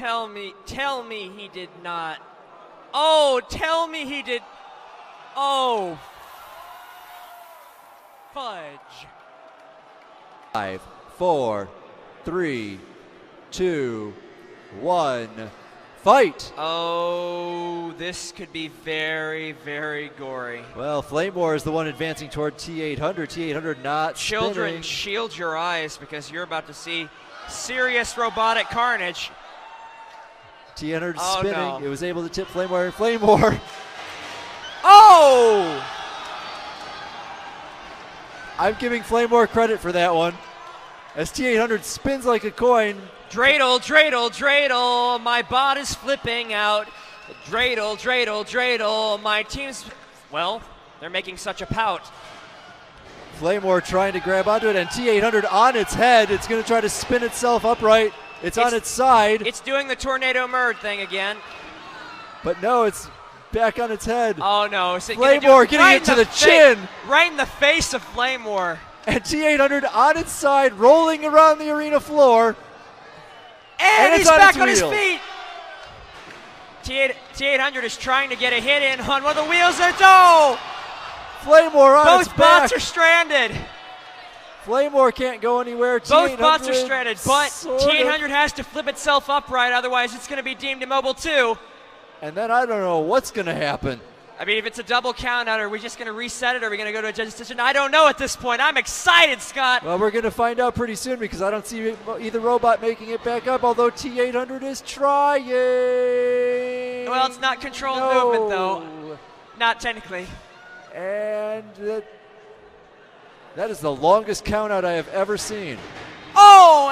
tell me he did not. Oh, tell me he did. Oh, fudge. 5, 4, 3, 2, 1, fight! Oh, this could be very, very gory. Well, Flame War is the one advancing toward T800. T800 not Children, spinning. shield your eyes because you're about to see serious robotic carnage. T800 Oh, spinning. no. It was able to tip Flame War and Flame War. Oh! I'm giving Flame War credit for that one. As T800 spins like a coin. Dreidel, dreidel, dreidel. My bot is flipping out. Dreidel, dreidel, dreidel. My team's, well, they're making such a pout. Flame War trying to grab onto it, and T800 on its head. It's going to try to spin itself upright. It's on its side. It's doing the tornado murd thing again. But no, it's back on its head. Oh no! Is it Flame gonna do War getting it to the chin. Right in the face of Flame War. And T800 on its side, rolling around the arena floor. And he's it's on back its on his wheel. feet. T800 is trying to get a hit in on one of the wheels. It's oh! Flame War on its Both back. bots are stranded. Flame War can't go anywhere. Both T800 bots are stranded, but sort T800 of. has to flip itself upright, otherwise it's going to be deemed immobile too. And then I don't know what's going to happen. I mean, if it's a double count out, are we just going to reset it, or are we going to go to a judge's decision? I don't know at this point. I'm excited, Scott. Well, we're going to find out pretty soon because I don't see either robot making it back up, although T800 is trying. Well, it's not controlled movement, though. Not technically. And that is the longest count out I have ever seen. Oh,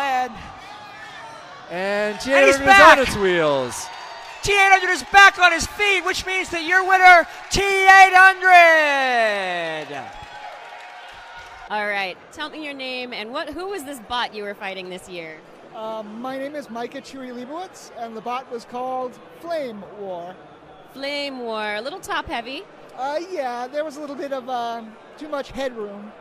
And he's T800 is back. on its wheels. T800 is back on his feet, which means that your winner, T800. All right, tell me your name and who was this bot you were fighting this year? My name is Micah Chewy Leibowitz, and the bot was called Flame War. Flame War, a little top heavy, Yeah, there was a little bit of too much headroom.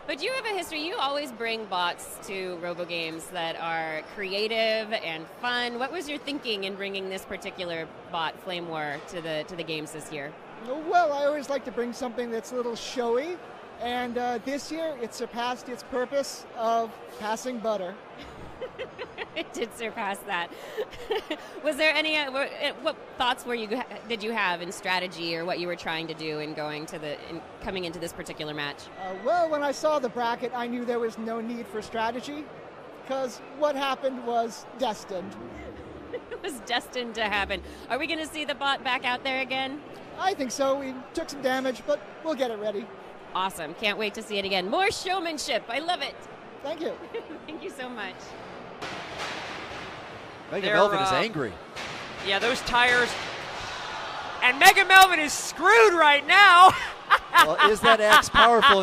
but you have a history. You always bring bots to RoboGames that are creative and fun. What was your thinking in bringing this particular bot, Flame War, to the games this year? Well, I always like to bring something that's a little showy, and this year it surpassed its purpose of passing butter. It did surpass that. Was there any? What thoughts did you have in strategy, or what you were trying to do in coming into this particular match? Well, when I saw the bracket, I knew there was no need for strategy, because what happened was destined. It was destined to happen. Are we going to see the bot back out there again? I think so. We took some damage, but we'll get it ready. Awesome. Can't wait to see it again. More showmanship. I love it. Thank you. Thank you so much. Mega They're, Melvin is angry. Yeah, those tires. And Mega Melvin is screwed right now. Well, is that axe powerful?